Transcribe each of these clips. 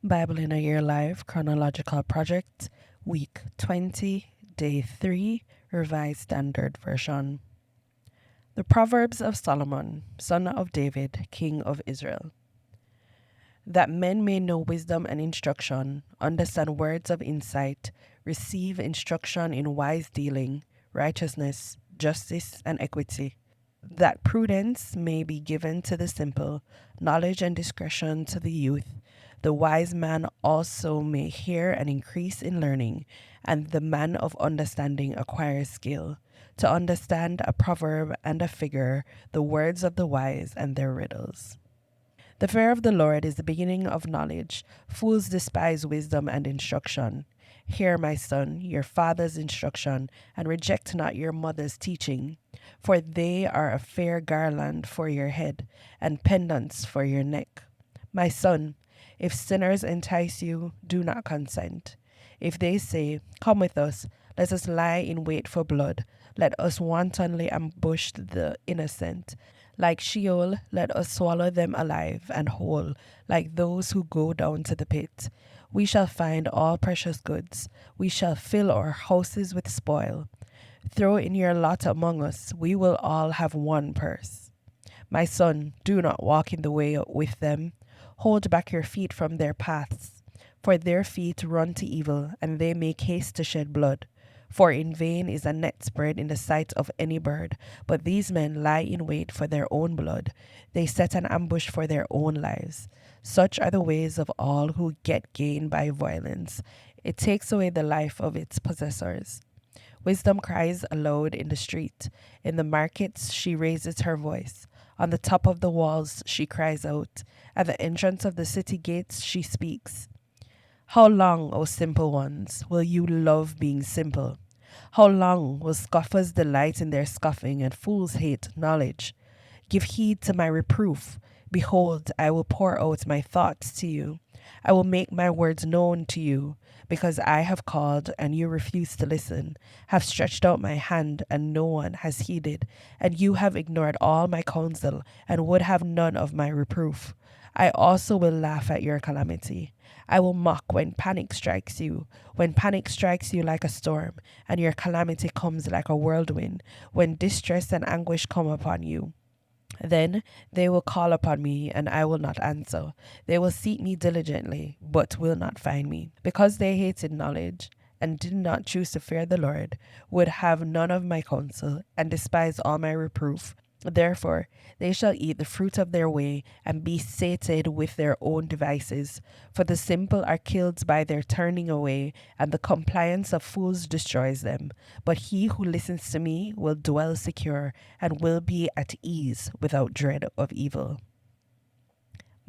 Bible in a Year Live, Chronological Project, Week 20, Day 3, Revised Standard Version. The Proverbs of Solomon, son of David, king of Israel. That men may know wisdom and instruction, understand words of insight, receive instruction in wise dealing, righteousness, justice, and equity. That prudence may be given to the simple, knowledge and discretion to the youth. The wise man also may hear and increase in learning, and the man of understanding acquires skill, to understand a proverb and a figure, the words of the wise and their riddles. The fear of the Lord is the beginning of knowledge. Fools despise wisdom and instruction. Hear, my son, your father's instruction, and reject not your mother's teaching, for they are a fair garland for your head, and pendants for your neck. My son, if sinners entice you, do not consent. If they say, come with us, let us lie in wait for blood, let us wantonly ambush the innocent. Like Sheol, let us swallow them alive and whole, like those who go down to the pit. We shall find all precious goods. We shall fill our houses with spoil. Throw in your lot among us. We will all have one purse. My son, do not walk in the way with them. Hold back your feet from their paths. For their feet run to evil, and they make haste to shed blood. For in vain is a net spread in the sight of any bird, but these men lie in wait for their own blood. They set an ambush for their own lives. Such are the ways of all who get gain by violence. It takes away the life of its possessors. Wisdom cries aloud in the street. In the markets she raises her voice. On the top of the walls she cries out. At the entrance of the city gates she speaks. How long, O simple ones, will you love being simple? How long will scoffers delight in their scoffing and fools hate knowledge? Give heed to my reproof. Behold, I will pour out my thoughts to you. I will make my words known to you, because I have called and you refuse to listen, have stretched out my hand and no one has heeded, and you have ignored all my counsel and would have none of my reproof. I also will laugh at your calamity. I will mock when panic strikes you, when panic strikes you like a storm, and your calamity comes like a whirlwind, when distress and anguish come upon you. Then they will call upon me, and I will not answer. They will seek me diligently, but will not find me. Because they hated knowledge, and did not choose to fear the Lord, would have none of my counsel, and despise all my reproof. Therefore they shall eat the fruit of their way, and be sated with their own devices. For the simple are killed by their turning away, and the compliance of fools destroys them. But he who listens to me will dwell secure, and will be at ease without dread of evil.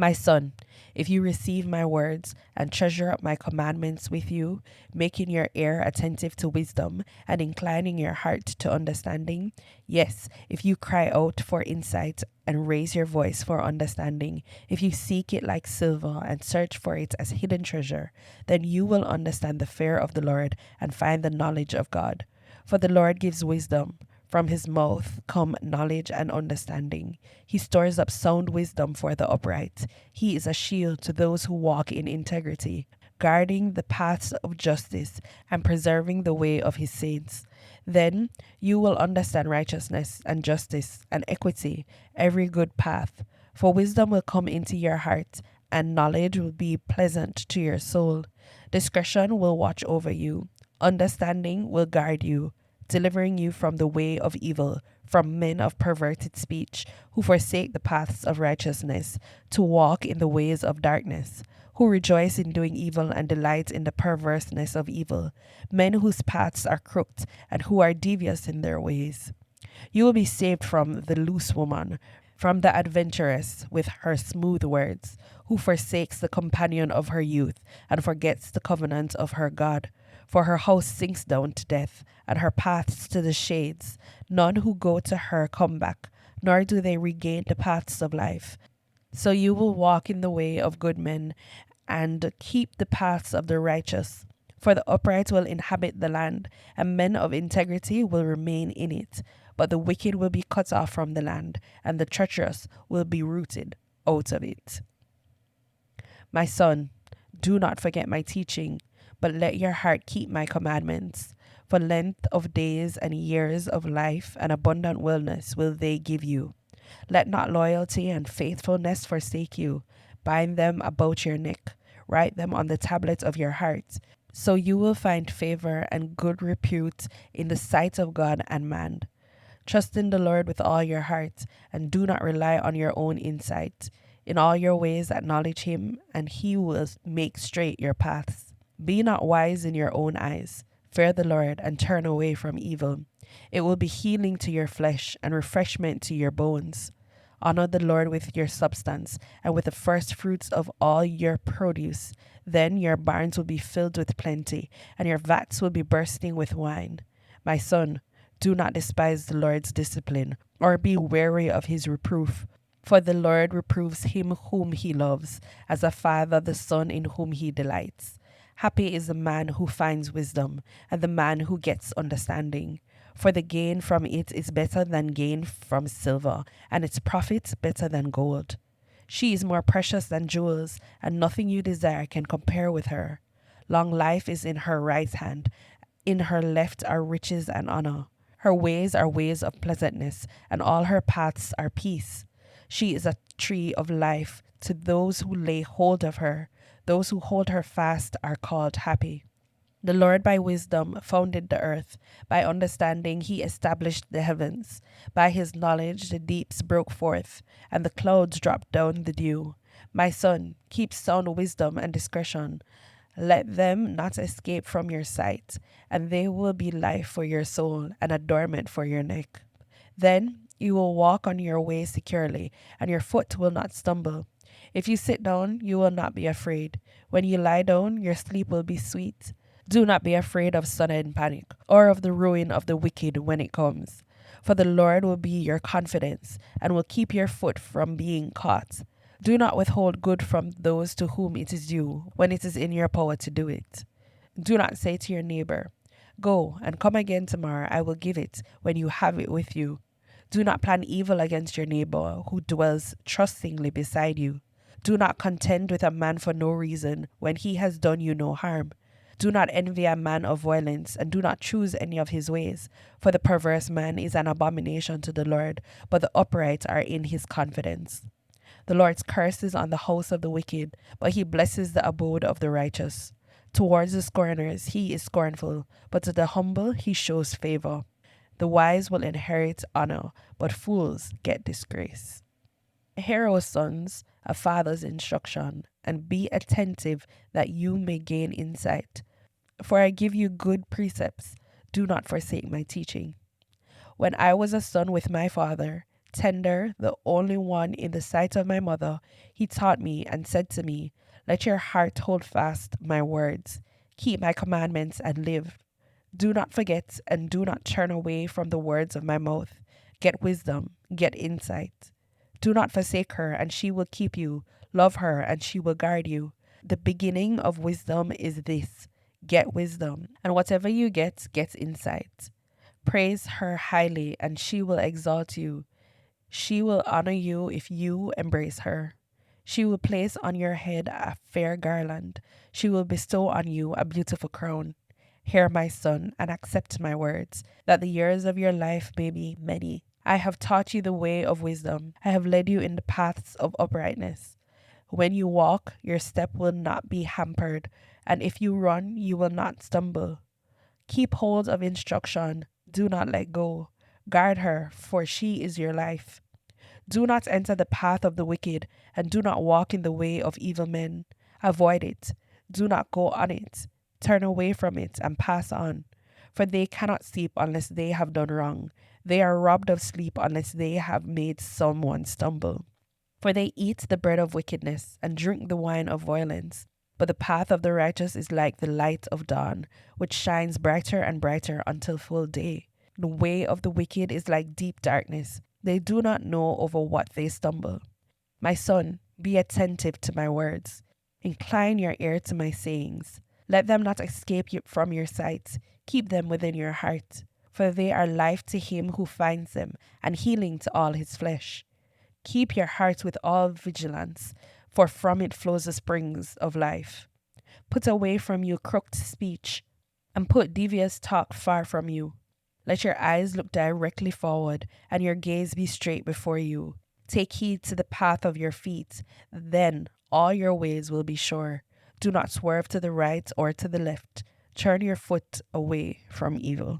My son, if you receive my words and treasure up my commandments with you, making your ear attentive to wisdom and inclining your heart to understanding, yes, if you cry out for insight and raise your voice for understanding, if you seek it like silver and search for it as hidden treasure, then you will understand the fear of the Lord and find the knowledge of God. For the Lord gives wisdom. From his mouth come knowledge and understanding. He stores up sound wisdom for the upright. He is a shield to those who walk in integrity, guarding the paths of justice and preserving the way of his saints. Then you will understand righteousness and justice and equity, every good path. For wisdom will come into your heart, and knowledge will be pleasant to your soul. Discretion will watch over you. Understanding will guard you, delivering you from the way of evil, from men of perverted speech, who forsake the paths of righteousness, to walk in the ways of darkness, who rejoice in doing evil and delight in the perverseness of evil, men whose paths are crooked and who are devious in their ways. You will be saved from the loose woman, from the adventuress with her smooth words, who forsakes the companion of her youth and forgets the covenant of her God. For her house sinks down to death, and her paths to the shades. None who go to her come back, nor do they regain the paths of life. So you will walk in the way of good men, and keep the paths of the righteous. For the upright will inhabit the land, and men of integrity will remain in it. But the wicked will be cut off from the land, and the treacherous will be rooted out of it. My son, do not forget my teaching, but let your heart keep my commandments. For length of days and years of life and abundant wellness will they give you. Let not loyalty and faithfulness forsake you. Bind them about your neck, write them on the tablet of your heart. So you will find favor and good repute in the sight of God and man. Trust in the Lord with all your heart, and do not rely on your own insight. In all your ways acknowledge him, and he will make straight your paths. Be not wise in your own eyes. Fear the Lord and turn away from evil. It will be healing to your flesh and refreshment to your bones. Honor the Lord with your substance and with the first fruits of all your produce. Then your barns will be filled with plenty, and your vats will be bursting with wine. My son, do not despise the Lord's discipline, or be weary of his reproof. For the Lord reproves him whom he loves, as a father the son in whom he delights. Happy is the man who finds wisdom, and the man who gets understanding. For the gain from it is better than gain from silver, and its profit better than gold. She is more precious than jewels, and nothing you desire can compare with her. Long life is in her right hand, in her left are riches and honor. Her ways are ways of pleasantness, and all her paths are peace. She is a tree of life to those who lay hold of her. Those who hold her fast are called happy. The Lord by wisdom founded the earth. By understanding he established the heavens. By his knowledge the deeps broke forth, and the clouds dropped down the dew. My son, keep sound wisdom and discretion. Let them not escape from your sight, and they will be life for your soul and adornment for your neck. Then you will walk on your way securely, and your foot will not stumble. If you sit down, you will not be afraid. When you lie down, your sleep will be sweet. Do not be afraid of sudden panic, or of the ruin of the wicked when it comes. For the Lord will be your confidence, and will keep your foot from being caught. Do not withhold good from those to whom it is due, when it is in your power to do it. Do not say to your neighbor, "Go, and come again tomorrow, I will give it," when you have it with you. Do not plan evil against your neighbor who dwells trustingly beside you. Do not contend with a man for no reason, when he has done you no harm. Do not envy a man of violence, and do not choose any of his ways. For the perverse man is an abomination to the Lord, but the upright are in his confidence. The Lord's curse is on the house of the wicked, but he blesses the abode of the righteous. Towards the scorners he is scornful, but to the humble he shows favor. The wise will inherit honor, but fools get disgrace. Hear, O sons, a father's instruction, and be attentive that you may gain insight. For I give you good precepts. Do not forsake my teaching. When I was a son with my father, tender, the only one in the sight of my mother, he taught me and said to me, "Let your heart hold fast my words. Keep my commandments and live. Do not forget and do not turn away from the words of my mouth. Get wisdom, get insight. Do not forsake her, and she will keep you. Love her, and she will guard you. The beginning of wisdom is this: get wisdom, and whatever you get insight. Praise her highly, and she will exalt you. She will honor you if you embrace her. She will place on your head a fair garland. She will bestow on you a beautiful crown. Hear, my son, and accept my words, that the years of your life may be many. I have taught you the way of wisdom. I have led you in the paths of uprightness. When you walk, your step will not be hampered, and if you run, you will not stumble. Keep hold of instruction. Do not let go. Guard her, for she is your life. Do not enter the path of the wicked, and do not walk in the way of evil men. Avoid it. Do not go on it. Turn away from it and pass on. For they cannot sleep unless they have done wrong. They are robbed of sleep unless they have made someone stumble. For they eat the bread of wickedness and drink the wine of violence. But the path of the righteous is like the light of dawn, which shines brighter and brighter until full day. The way of the wicked is like deep darkness. They do not know over what they stumble. My son, be attentive to my words. Incline your ear to my sayings. Let them not escape you from your sight. Keep them within your heart. For they are life to him who finds them, and healing to all his flesh. Keep your heart with all vigilance, for from it flows the springs of life. Put away from you crooked speech, and put devious talk far from you. Let your eyes look directly forward, and your gaze be straight before you. Take heed to the path of your feet, then all your ways will be sure. Do not swerve to the right or to the left. Turn your foot away from evil.